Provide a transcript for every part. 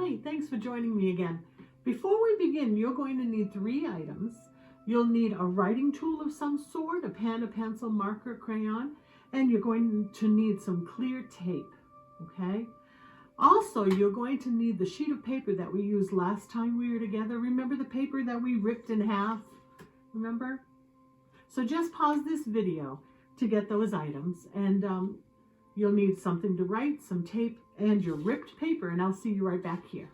Hi, thanks for joining me again. Before we begin, you're going to need 3 items. You'll need a writing tool of some sort, a pen, a pencil, marker, crayon, and you're going to need some clear tape, okay? Also, you're going to need the sheet of paper that we used last time we were together. Remember the paper that we ripped in half? Remember? So just pause this video to get those items, and you'll need something to write, some tape, and your ripped paper, and I'll see you right back here.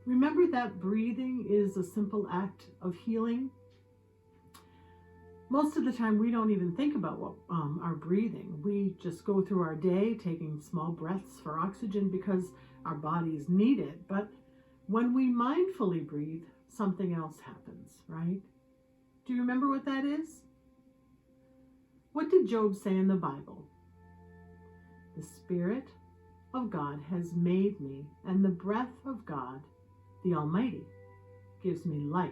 Remember that breathing is a simple act of healing. Most of the time we don't even think about our breathing. We just go through our day taking small breaths for oxygen because our bodies need it. But when we mindfully breathe, something else happens, right? Do you remember what that is? What did Job say in the Bible? The Spirit of God has made me, and the breath of God, the Almighty, gives me life.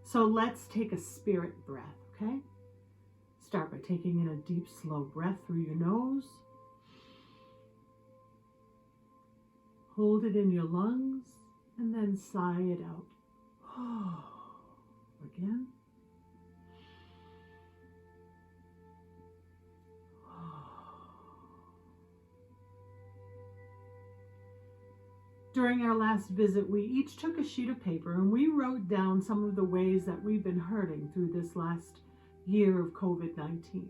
So let's take a spirit breath, okay? Start by taking in a deep, slow breath through your nose. Hold it in your lungs, and then sigh it out. Again. During our last visit, we each took a sheet of paper and we wrote down some of the ways that we've been hurting through this last year of COVID-19.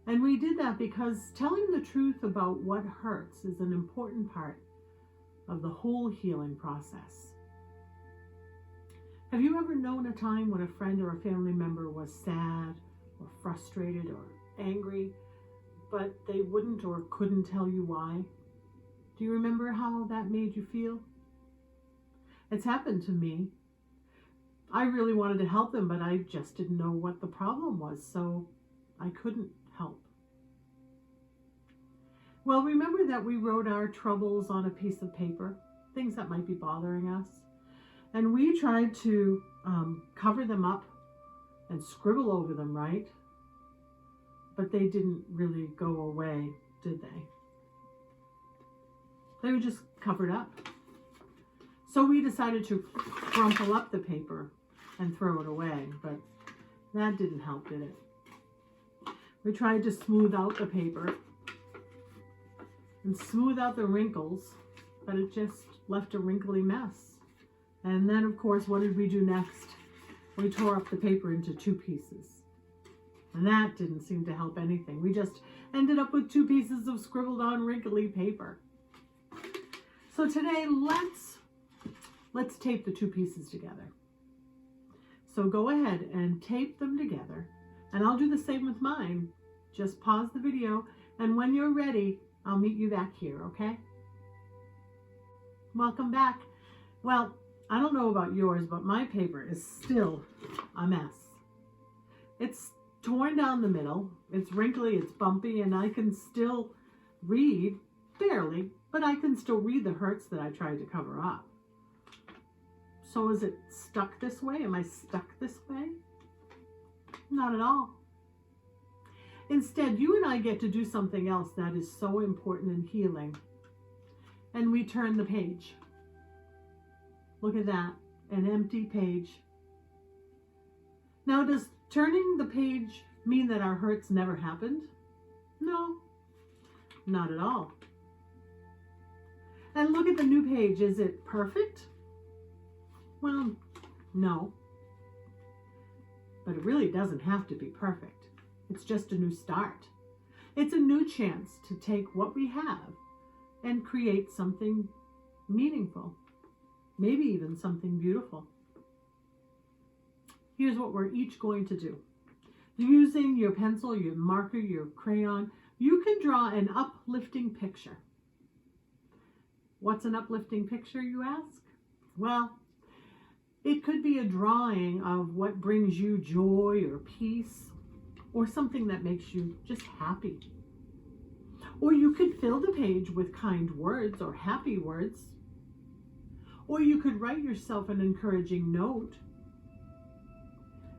And we did that because telling the truth about what hurts is an important part of the whole healing process. Have you ever known a time when a friend or a family member was sad or frustrated or angry, but they wouldn't or couldn't tell you why? Do you remember how that made you feel? It's happened to me. I really wanted to help them, but I just didn't know what the problem was, so I couldn't help. Well, remember that we wrote our troubles on a piece of paper, things that might be bothering us, and we tried to cover them up and scribble over them, right? But they didn't really go away, did they? They were just covered up. So we decided to crumple up the paper and throw it away, but that didn't help, did it? We tried to smooth out the paper and smooth out the wrinkles, but it just left a wrinkly mess. And then, of course, what did we do next? We tore up the paper into 2 pieces. And that didn't seem to help anything. We just ended up with 2 pieces of scribbled on wrinkly paper. So today, let's tape the 2 pieces together. So go ahead and tape them together, and I'll do the same with mine. Just pause the video, and when you're ready, I'll meet you back here, okay? Welcome back. Well, I don't know about yours, but my paper is still a mess. It's torn down the middle, it's wrinkly, it's bumpy, and I can still read, barely, but I can still read the hurts that I tried to cover up. So is it stuck this way? Am I stuck this way? Not at all. Instead, you and I get to do something else that is so important in healing. And we turn the page. Look at that, an empty page. Now, does turning the page mean that our hurts never happened? No, not at all. And look at the new page. Is it perfect? Well, no. But it really doesn't have to be perfect. It's just a new start. It's a new chance to take what we have and create something meaningful. Maybe even something beautiful. Here's what we're each going to do. Using your pencil, your marker, your crayon, you can draw an uplifting picture. What's an uplifting picture, you ask? Well, it could be a drawing of what brings you joy or peace, or something that makes you just happy. Or you could fill the page with kind words or happy words. Or you could write yourself an encouraging note.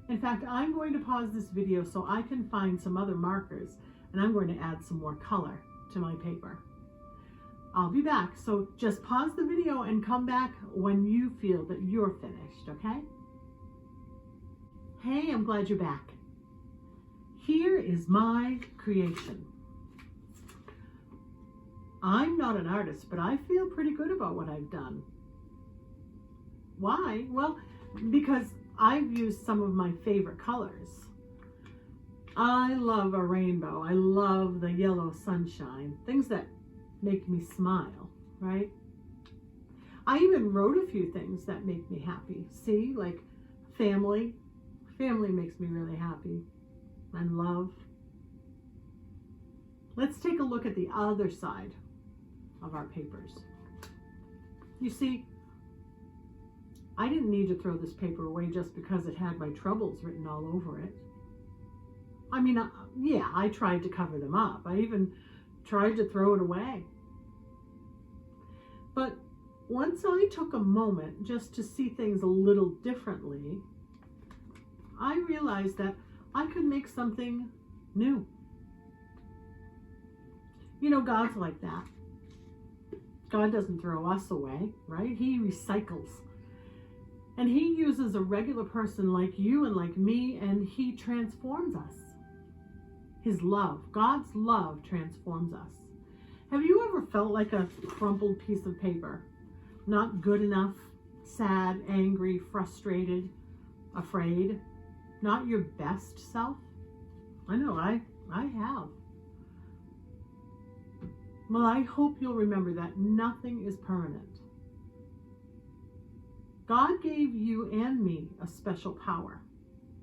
In fact, I'm going to pause this video so I can find some other markers, and I'm going to add some more color to my paper. I'll be back. So just pause the video and come back when you feel that you're finished, okay? Hey, I'm glad you're back. Here is my creation. I'm not an artist, but I feel pretty good about what I've done. Why? Well, because I've used some of my favorite colors. I love a rainbow. I love the yellow sunshine, things that make me smile, right? I even wrote a few things that make me happy. See, like family. Family makes me really happy. And love. Let's take a look at the other side of our papers. You see, I didn't need to throw this paper away just because it had my troubles written all over it. I mean, yeah, I tried to cover them up. I even tried to throw it away. But once I took a moment just to see things a little differently, I realized that I could make something new. You know, God's like that. God doesn't throw us away, right? He recycles. And he uses a regular person like you and like me, and he transforms us. His love, God's love transforms us. Have you ever felt like a crumpled piece of paper? Not good enough, sad, angry, frustrated, afraid? Not your best self? I know, I have. Well, I hope you'll remember that nothing is permanent. God gave you and me a special power,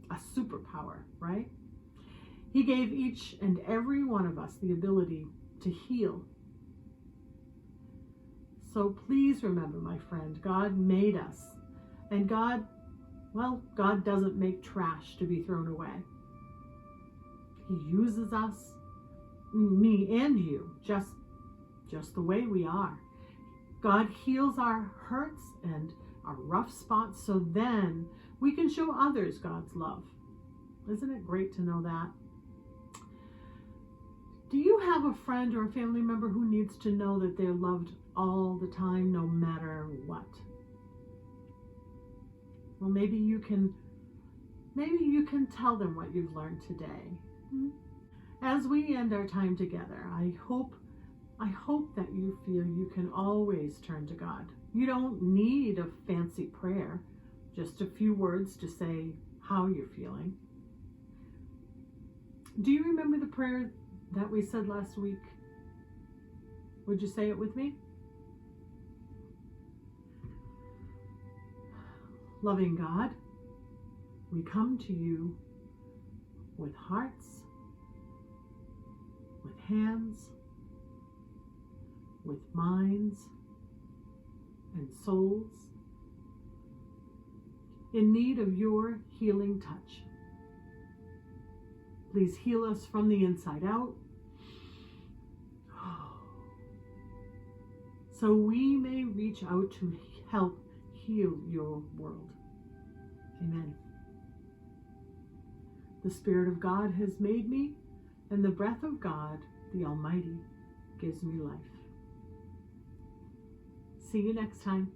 a superpower, right? He gave each and every one of us the ability to heal. So please remember, my friend, God made us. And God doesn't make trash to be thrown away. He uses us, me and you, just the way we are. God heals our hurts and our rough spots so then we can show others God's love. Isn't it great to know that? Do you have a friend or a family member who needs to know that they're loved all the time, no matter what? Well, maybe you can tell them what you've learned today. As we end our time together, I hope that you feel you can always turn to God. You don't need a fancy prayer, just a few words to say how you're feeling. Do you remember the prayer that we said last week? Would you say it with me? Loving God, we come to you with hearts, with hands, with minds and souls, in need of your healing touch. Please heal us from the inside out, so we may reach out to help heal your world. Amen. The Spirit of God has made me, and the breath of God, the Almighty, gives me life. See you next time.